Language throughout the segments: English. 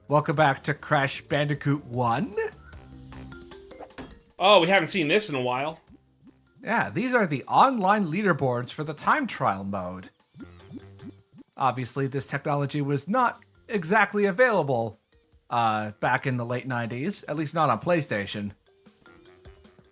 Welcome back to Crash Bandicoot 1. Oh, we haven't seen this in a while. Yeah, these are the online leaderboards for the time trial mode. Obviously, this technology was not exactly available back in the late 90s, at least not on PlayStation.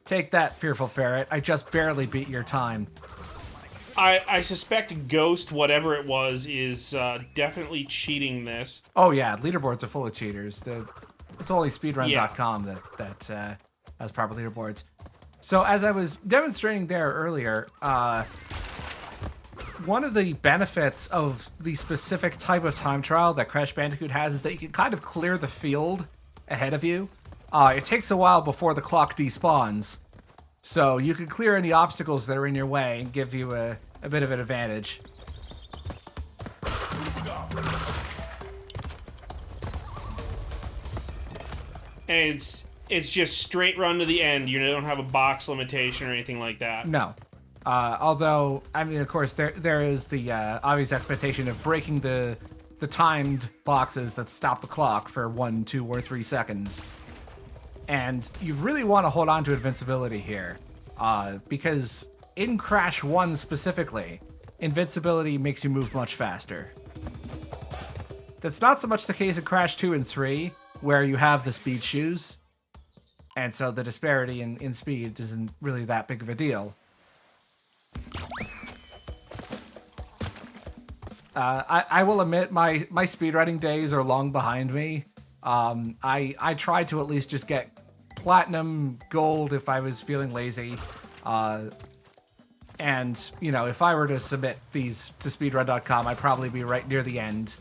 Take that, Fearful Ferret. I just barely beat your time. I suspect Ghost, whatever it was, is definitely cheating this. Oh yeah, leaderboards are full of cheaters. It's only Yeah. speedrun.com that has proper leaderboards. So as I was demonstrating there earlier, one of the benefits of the specific type of time trial that Crash Bandicoot has is that you can kind of clear the field ahead of you. It takes a while before the clock despawns, so you can clear any obstacles that are in your way and give you a bit of an advantage. And it's just straight run to the end. You don't have a box limitation or anything like that. No. Although, I mean, of course, there is the obvious expectation of breaking the timed boxes that stop the clock for 1, 2, or 3 seconds. And you really want to hold on to invincibility here. Because in Crash 1 specifically, invincibility makes you move much faster. That's not so much the case in Crash 2 and 3, where you have the speed shoes. And so the disparity in speed isn't really that big of a deal. I will admit my speedrunning days are long behind me. I tried to at least just get platinum, gold if I was feeling lazy. And, you know, if I were to submit these to speedrun.com, I'd probably be right near the end.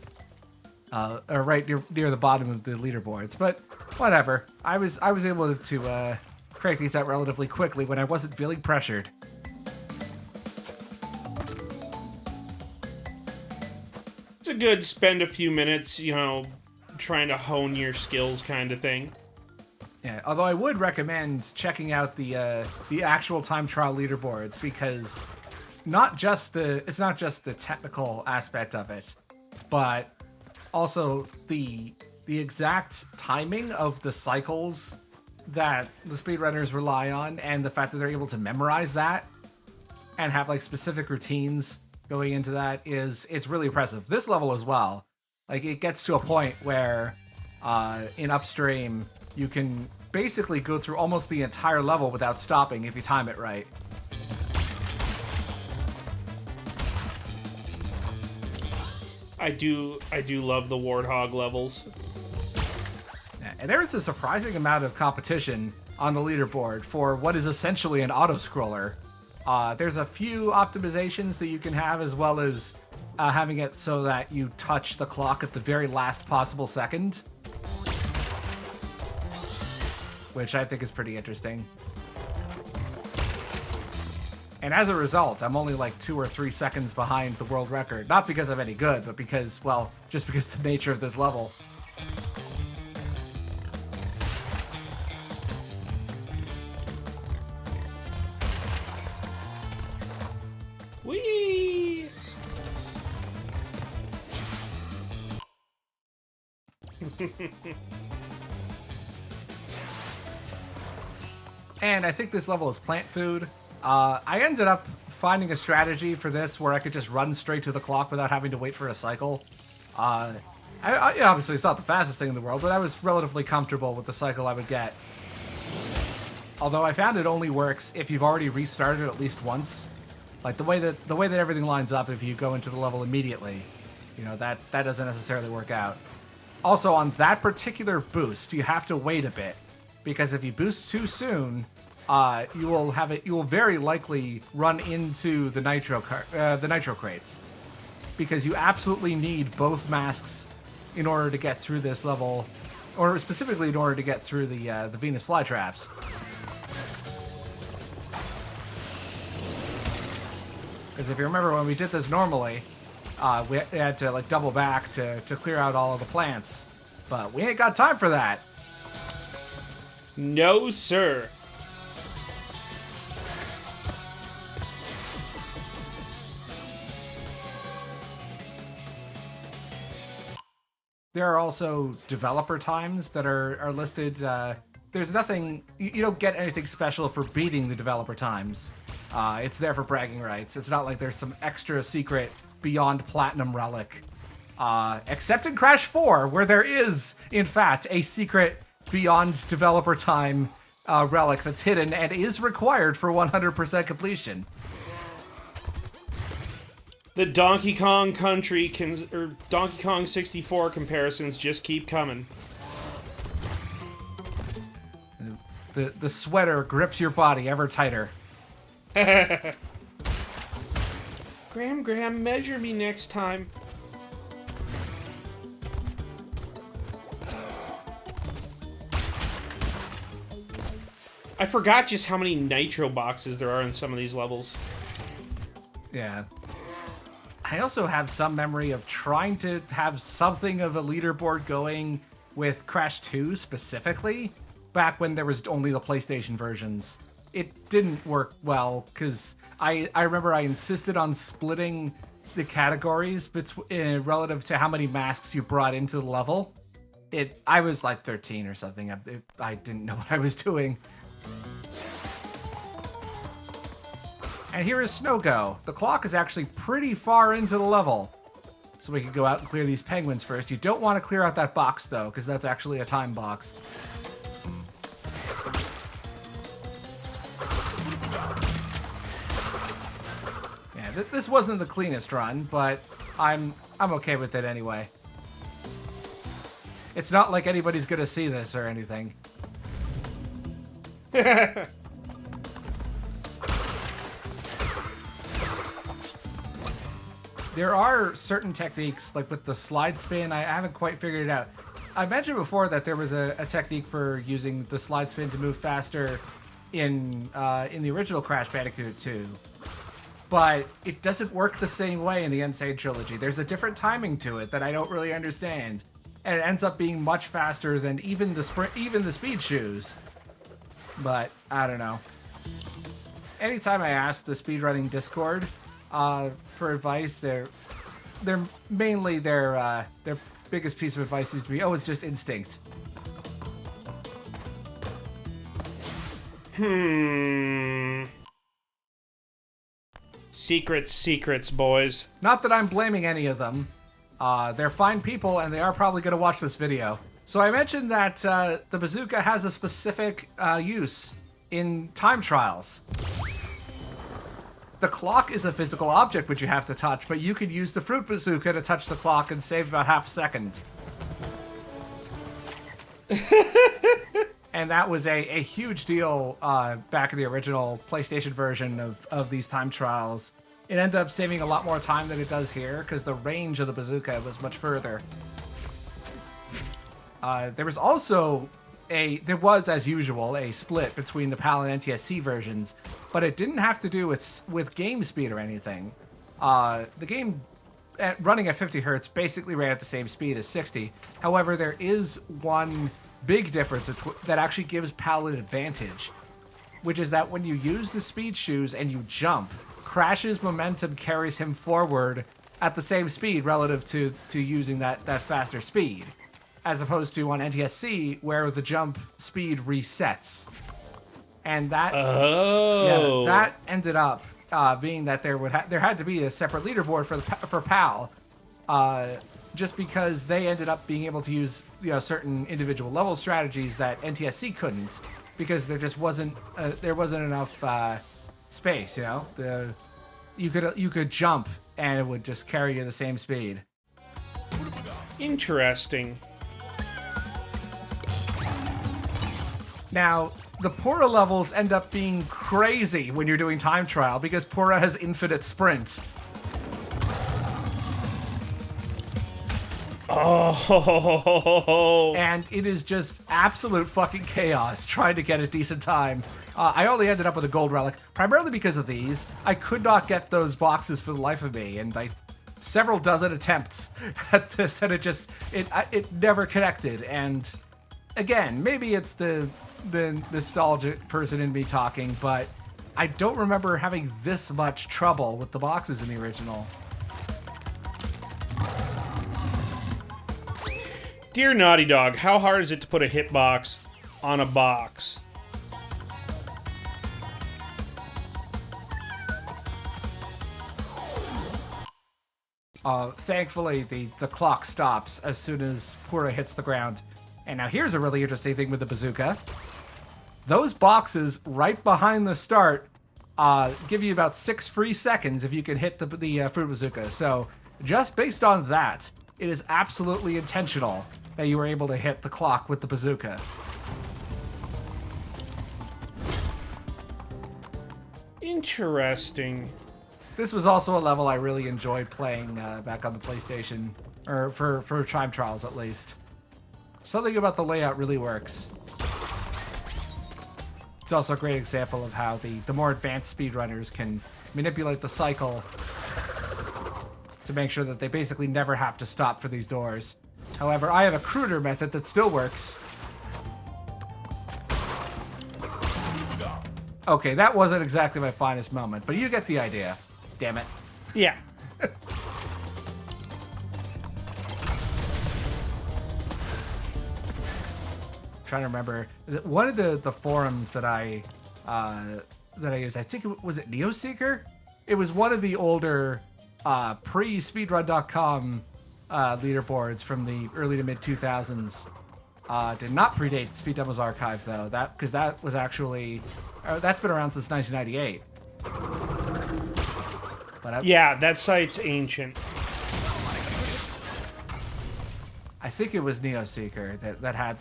Or right near the bottom of the leaderboards. But whatever. I was able to crank these out relatively quickly when I wasn't feeling pressured. It's a good spend a few minutes, trying to hone your skills kind of thing. Yeah, although I would recommend checking out the actual time trial leaderboards, because it's not just the technical aspect of it, but also the exact timing of the cycles that the speedrunners rely on, and the fact that they're able to memorize that and have like specific routines going into that it's really impressive. This level as well, like it gets to a point where in Upstream you can basically go through almost the entire level without stopping if you time it right. I do love the Warthog levels. Yeah, and there is a surprising amount of competition on the leaderboard for what is essentially an auto-scroller. There's a few optimizations that you can have, as well as having it so that you touch the clock at the very last possible second, which I think is pretty interesting. And as a result, I'm only like 2 or 3 seconds behind the world record. Not because I'm any good, but because, well, just because of the nature of this level. Whee! And I think this level is plant food. I ended up finding a strategy for this where I could just run straight to the clock without having to wait for a cycle. Obviously, it's not the fastest thing in the world, but I was relatively comfortable with the cycle I would get. Although I found it only works if you've already restarted at least once. Like the way that everything lines up, if you go into the level immediately, that doesn't necessarily work out. Also, on that particular boost, you have to wait a bit, because if you boost too soon, you will very likely run into the nitro crates, because you absolutely need both masks in order to get through this level, or specifically in order to get through the Venus flytraps. Because if you remember, when we did this normally, we had to like double back to clear out all of the plants, but we ain't got time for that. No, sir. There are also developer times that are listed. There's nothing, you don't get anything special for beating the developer times. It's there for bragging rights. It's not like there's some extra secret beyond platinum relic. Except in Crash 4, where there is, in fact, a secret beyond developer time relic that's hidden and is required for 100% completion. The Donkey Kong Country or Donkey Kong 64 comparisons just keep coming. The sweater grips your body ever tighter. Graham, measure me next time. I forgot just how many nitro boxes there are in some of these levels. Yeah. I also have some memory of trying to have something of a leaderboard going with Crash 2 specifically, back when there was only the PlayStation versions. It didn't work well, because I remember I insisted on splitting the categories relative to how many masks you brought into the level. I was like 13 or something. I didn't know what I was doing. And here is Snow Go. The clock is actually pretty far into the level. So we can go out and clear these penguins first. You don't want to clear out that box, though, because that's actually a time box. Yeah, this wasn't the cleanest run, but I'm okay with it anyway. It's not like anybody's gonna see this or anything. There are certain techniques, like with the slide spin, I haven't quite figured it out. I mentioned before that there was a technique for using the slide spin to move faster in the original Crash Bandicoot 2. But it doesn't work the same way in the Sane Trilogy. There's a different timing to it that I don't really understand. And it ends up being much faster than even the speed shoes. But, I don't know. Anytime I ask the speedrunning Discord for advice, their biggest piece of advice seems to be, oh, it's just instinct. Secrets, boys. Not that I'm blaming any of them. They're fine people, and they are probably going to watch this video. So I mentioned that the bazooka has a specific use in time trials. The clock is a physical object which you have to touch, but you could use the fruit bazooka to touch the clock and save about half a second. And that was a huge deal back in the original PlayStation version of these time trials. It ended up saving a lot more time than it does here, because the range of the bazooka was much further. There was also as usual, a split between the PAL and NTSC versions, but it didn't have to do with game speed or anything. The game running at 50 hertz basically ran at the same speed as 60. However, there is one big difference that actually gives PAL an advantage, which is that when you use the speed shoes and you jump, Crash's momentum carries him forward at the same speed relative to using that faster speed, as opposed to on NTSC where the jump speed resets. And that that ended up being that there had to be a separate leaderboard for PAL, just because they ended up being able to use certain individual level strategies that NTSC couldn't, because there just wasn't enough space. You could jump and it would just carry you the same speed. Interesting. Now, the Pura levels end up being crazy when you're doing time trial, because Pura has infinite sprint. Oh. And it is just absolute fucking chaos trying to get a decent time. I only ended up with a gold relic, primarily because of these. I could not get those boxes for the life of me, and several dozen attempts at this, and it never connected. And again, maybe it's the nostalgic person in me talking, but I don't remember having this much trouble with the boxes in the original. Dear Naughty Dog, how hard is it to put a hitbox on a box? Thankfully, the clock stops as soon as Pura hits the ground. And now here's a really interesting thing with the bazooka. Those boxes right behind the start give you about 6 free seconds if you can hit the fruit bazooka. So just based on that, it is absolutely intentional that you were able to hit the clock with the bazooka. Interesting. This was also a level I really enjoyed playing back on the PlayStation, or for time trials at least. Something about the layout really works. It's also a great example of how the more advanced speedrunners can manipulate the cycle to make sure that they basically never have to stop for these doors. However, I have a cruder method that still works. Okay, that wasn't exactly my finest moment, but you get the idea. Damn it. Yeah. Trying to remember one of the forums that I used. I think was it Neoseeker. It was one of the older pre-speedrun.com leaderboards from the early to mid 2000s. Did not predate Speed Demo's archive though. Because that was actually that's been around since 1998. But Yeah, that site's ancient. I think it was Neoseeker that had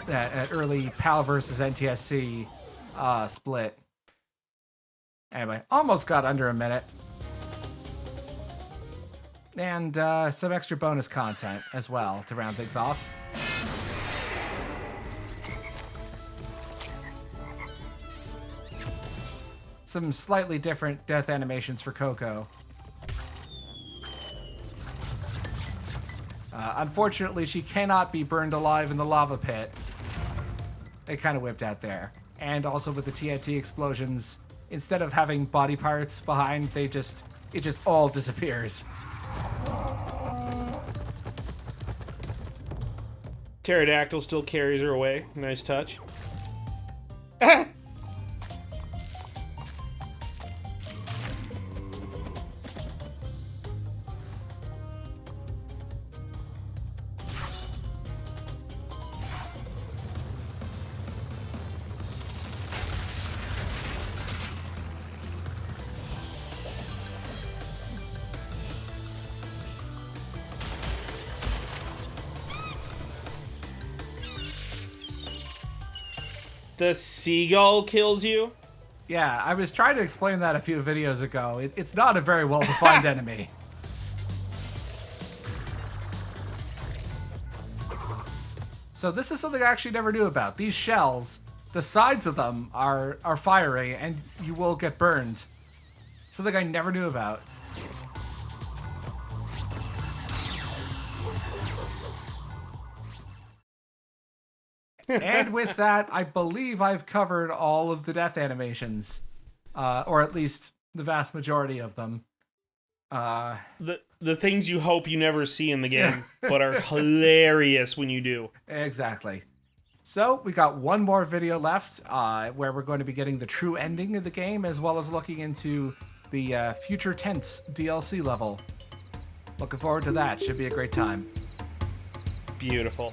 that early PAL versus NTSC split. Anyway, almost got under a minute. And some extra bonus content as well to round things off. Some slightly different death animations for Coco. Unfortunately, she cannot be burned alive in the lava pit. They kind of whipped out there. And also with the TNT explosions, instead of having body parts behind, it just all disappears. Pterodactyl still carries her away. Nice touch. The seagull kills you? Yeah, I was trying to explain that a few videos ago. It's not a very well-defined enemy. So this is something I actually never knew about. These shells, the sides of them are fiery, and you will get burned. Something I never knew about. And with that, I believe I've covered all of the death animations. Or at least the vast majority of them. The things you hope you never see in the game, but are hilarious when you do. Exactly. So, we got one more video left, where we're going to be getting the true ending of the game, as well as looking into the Future Tense DLC level. Looking forward to that. Should be a great time. Beautiful.